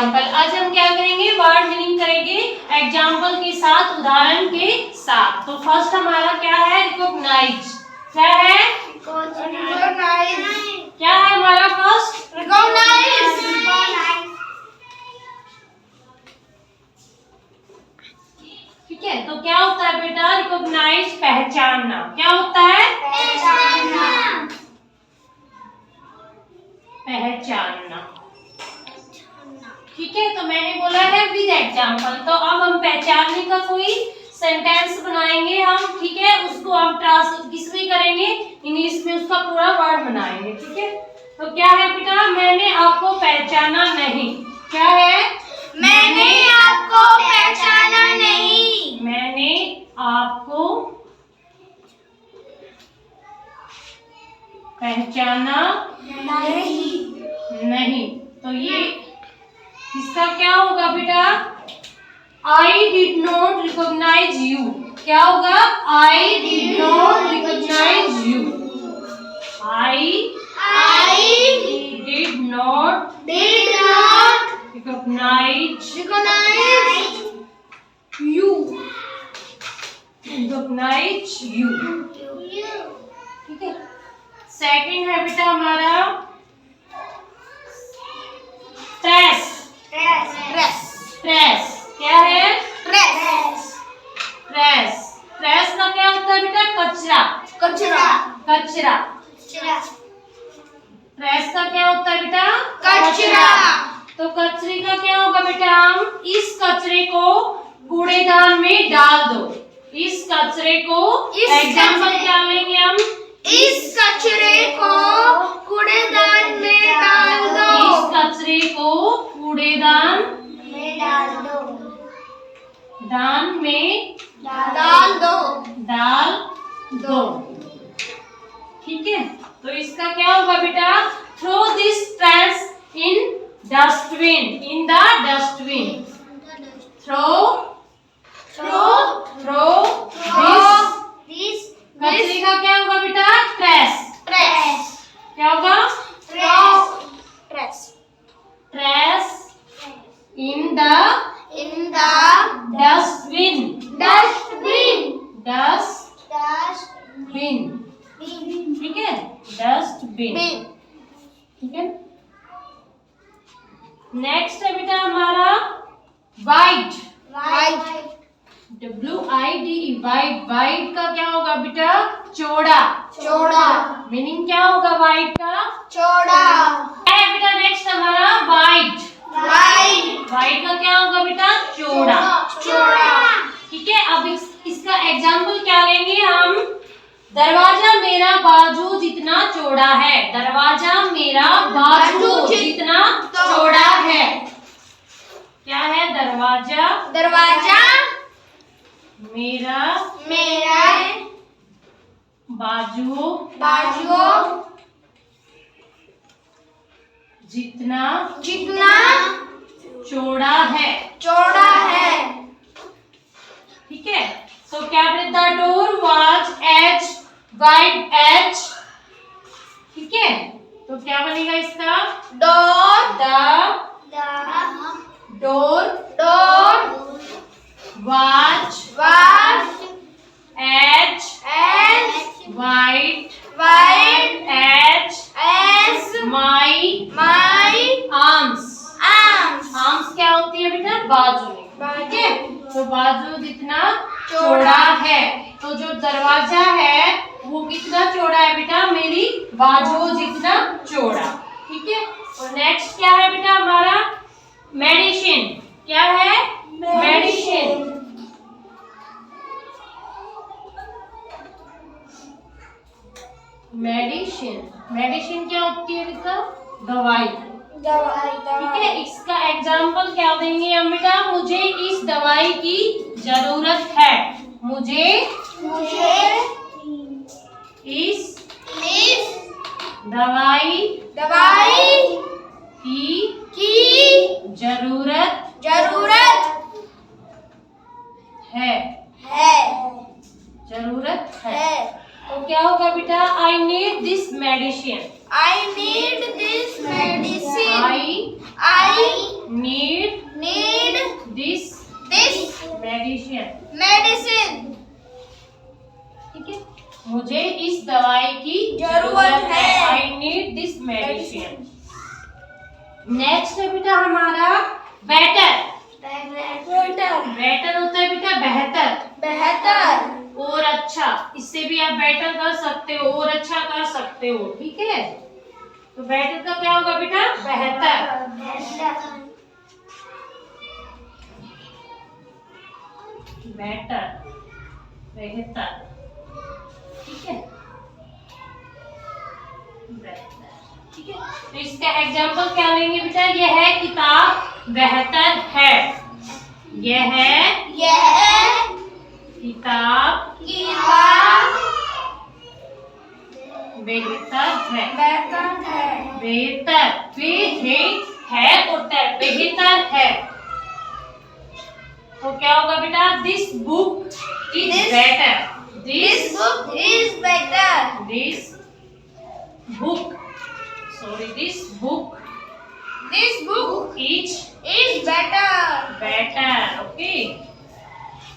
Example. आज हम क्या करेंगे, वर्ड मीनिंग करेंगे एग्जाम्पल के साथ, उदाहरण के साथ। तो फर्स्ट हमारा क्या है, रिकॉग्नाइज। क्या है, क्या है हमारा फर्स्ट, रिकॉग्नाइज। ठीक है। तो क्या होता है बेटा, रिकॉग्नाइज पहचानना। क्या होता है, पहचानना। ठीक है। तो मैंने बोला है विद एग्जाम्पल। तो अब हम पहचानने का कोई सेंटेंस बनाएंगे हम। ठीक है। उसको हम किसमें करेंगे, इंग्लिश में उसका पूरा वर्ड बनाएंगे। ठीक है। तो क्या है बेटा, मैंने आपको पहचाना नहीं। क्या है, मैंने आपको पहचाना नहीं। मैंने आपको पहचाना नहीं। तो ये इसका क्या होगा बेटा, I did not recognise you. क्या होगा, I did not recognise you. I did not recognise you. Recognise you. ठीक है। सेकंड है बेटा हमारा ट्रेस। ट्रेस क्या है, ट्रेस का क्या होता है बेटा, कचरा। कचरा। ट्रेस का क्या होता है बेटा, कचरा। तो कचरे का क्या होगा बेटा, हम इस कचरे को कूड़ेदान में डाल दो। इस कचरे को, एग्जाम्पल क्या लेंगे हम, इस कचरे को कूड़ेदान में डाल दो। इस कचरे को कूड़ेदान में डाल दो। ठीक है। तो इसका क्या होगा बेटा, throw this trash in dustbin. In the dustbin. Throw this कचरे का क्या होगा बेटा, ट्रेस। क्या होगा, ट्रेस इन द डस्टबिन। ठीक है, डस्टबिन। ठीक है। नेक्स्ट है बेटा हमारा वाइट। WIDE, white. वाइट का क्या होगा बेटा, चौड़ा। मीनिंग क्या होगा वाइट का, चौड़ा। है बेटा। नेक्स्ट हमारा वाइट। वाइट का क्या होगा बेटा, चौड़ा। ठीक है। अब इसका एग्जाम्पल क्या लेंगे हम, दरवाजा मेरा बाजू जितना चौड़ा है। दरवाजा मेरा बाजू जितना चौड़ा है। क्या है, दरवाजा मेरा बाजू जितना चौड़ा है। ठीक है। तो क्या बोले, the door was as wide as. ठीक है। तो क्या बनेगा इसका, the door was as wide as my arms. Arms क्या होती है बेटा, बाजू। ठीक है। तो बाजू जितना चौड़ा है। तो जो दरवाजा है वो कितना चौड़ा है बेटा, मेरी बाजू जितना चौड़ा। ठीक है। और नेक्स्ट क्या है बेटा हमारा, मेडिसिन। क्या है, मेडिसिन। मेडिसिन क्या होती है बेटा, दवाई। ठीक है। इसका एग्जाम्पल क्या देंगे हम बेटा, मुझे इस दवाई की जरूरत है। मुझे इस दवाई की जरूरत है। तो क्या होगा बेटा, I need this medicine. need this this medicine. medicine ठीक है, मुझे इस दवाई की जरूरत है। I need this medicine. Next है बेटा हमारा बेटर। बेटर होता है बेटा बेहतर और अच्छा। इससे भी आप बेटर कर सकते हो और अच्छा कर सकते हो। ठीक है, तो बेटर का क्या होगा बेटा बेहतर। बेहतर। ठीक है, बेहतर। ठीक है, तो इसका एग्जाम्पल क्या लेंगे बेटा? यह है किताब बेहतर है। यह किताब बेहतर है। बेहतर बेहतर है। तो क्या होगा बेटा? This book is better. This book is better. This book This book is is better. Better. Okay,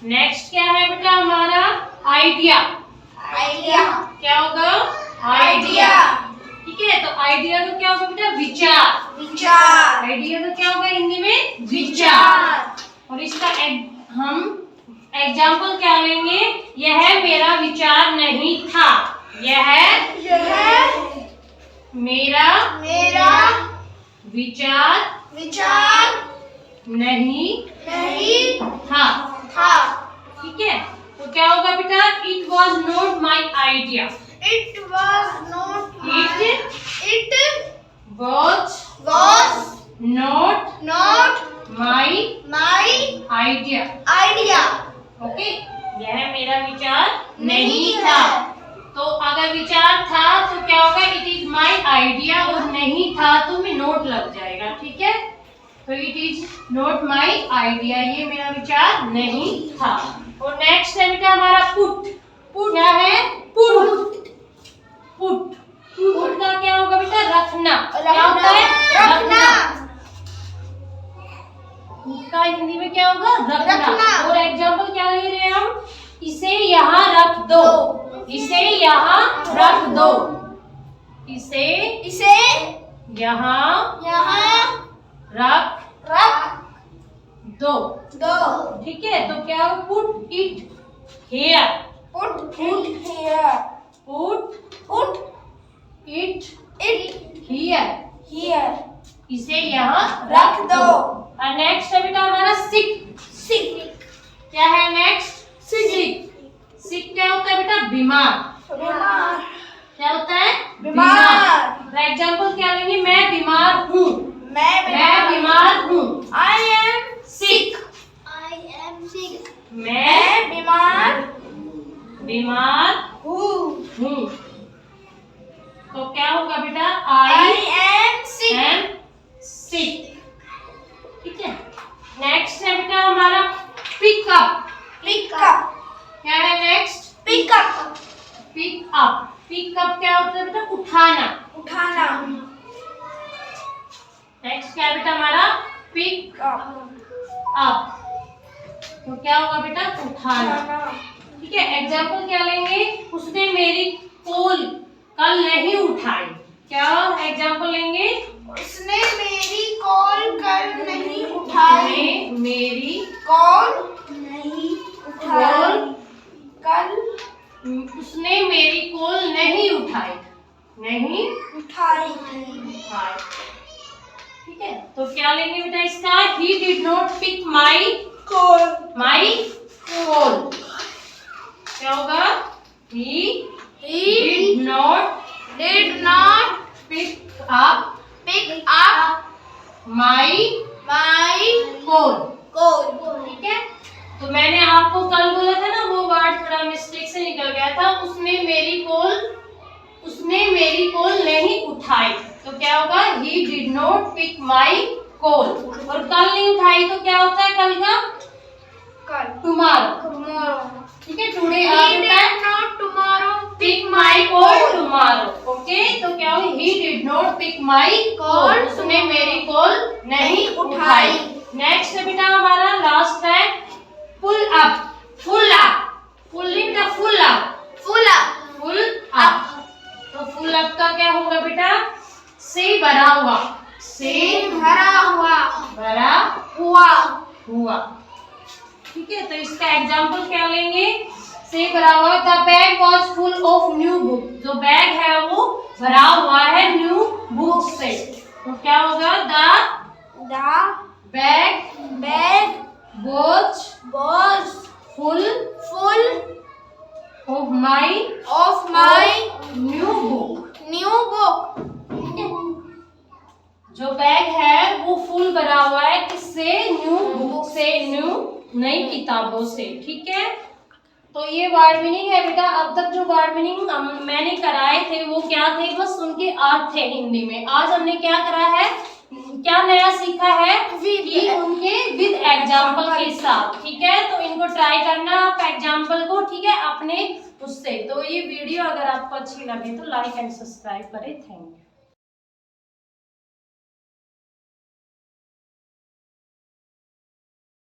next क्या है बेटा हमारा? आइडिया। Idea. क्या होगा? Idea. ठीक है, तो आइडिया का क्या होगा बेटा? विचार। विचार। आइडिया का क्या होगा हिंदी में? विचार। और इसका हम एग्जाम्पल क्या लेंगे? यह मेरा विचार नहीं था। यह मेरा विचार नहीं था। ठीक है, तो क्या होगा बेटा? It was not my idea. It was not It was not my my idea. idea. Okay, यह मेरा विचार नहीं नहीं था। है। तो अगर विचार था तो क्या होगा? It is my idea. और नहीं था तो में नोट लग जाएगा। ठीक है, तो it is not my idea, ये मेरा विचार नहीं था। और नेक्स्ट है बेटा हमारा पुट। क्या है? पुट का क्या होगा बेटा? रखना। क्या होता है? रखना। पुट का हिंदी में क्या होगा? रखना। और एग्जाम्पल क्या ले रहे हैं हम? इसे यहाँ रख दो। इसे यहाँ रख दो। इसे यहाँ रख दो। ठीक है, तो क्या होगा? Put it here. Put it here. Put it here. Here. इसे यहाँ रख दो। और नेक्स्ट है बेटा हमारा सिक। क्या है नेक्स्ट? सिक क्या होता है बेटा? बीमार। बीमार। क्या होता है? बीमार। तो एग्जाम्पल क्या लेंगे? मैं बीमार हूँ। मैं बीमार हूँ। I am सिक। मैं बीमार हूँ। तो क्या होगा बेटा? I am sick. Am sick. ठीक है, नेक्स्ट है बेटा हमारा पिकअप। Pick up. क्या है नेक्स्ट? Pick up. पिकअप क्या होता है बेटा? उठाना। उठाना. नेक्स्ट क्या है बेटा हमारा? Pick up. तो क्या होगा बेटा? उठाना। ठीक है, एग्जाम्पल क्या लेंगे? उसने मेरी कॉल कल नहीं उठाई। क्या एग्जाम्पल लेंगे? उसने मेरी कॉल कल नहीं उठाई. उसने मेरी कॉल नहीं उठाई. कल उसने मेरी कॉल नहीं उठाई। नहीं उठाई. ठीक है, तो क्या लेंगे बेटा इसका? He did not pick my call. call. क्या होगा? He did not pick up pick up my my call. call. ठीक है, तो मैंने आपको कल बोला था ना, वो वर्ड थोड़ा मिस्टेक से निकल गया था। उसने मेरी कॉल नहीं उठाई। तो क्या होगा? He did not pick my call. और कल नहीं उठाई तो क्या होता है कल का? कल. tomorrow. ठीक है, today He did not tomorrow pick my call tomorrow. Okay, तो क्या होगा? He did not pick my call. उसने मेरी कॉल नहीं उठाई। नेक्स्ट है बेटा हमारा लास्ट है pull up. Full up, full नहीं बेटा, full up. Full up, full up. तो फुल अप का क्या होगा बेटा? से भरा हुआ, से भरा हुआ, भरा हुआ, हुआ। ठीक है, तो इसका एग्जाम्पल क्या लेंगे? से भरा हुआ, the bag was full of new book. जो बैग है वो भरा हुआ है न्यू बुक से। तो क्या होगा? The bag was full of my new book. जो बैग है वो फुल भरा हुआ है किससे? न्यू बुक से, न्यू नई किताबों से। ठीक है, तो ये वर्ड मीनिंग है बेटा। अब तक जो वर्ड मीनिंग मैंने कराए थे वो क्या थे? बस उनके अर्थ थे हिंदी में। आज हमने क्या करा है, क्या नया सीखा है कि उनके विद एग्जाम्पल के साथ। ठीक है, तो इनको ट्राई करना आप एग्जाम्पल को, ठीक है, अपने उससे। तो ये वीडियो अगर आपको अच्छी लगे तो लाइक एंड सब्सक्राइब करें। Thank you.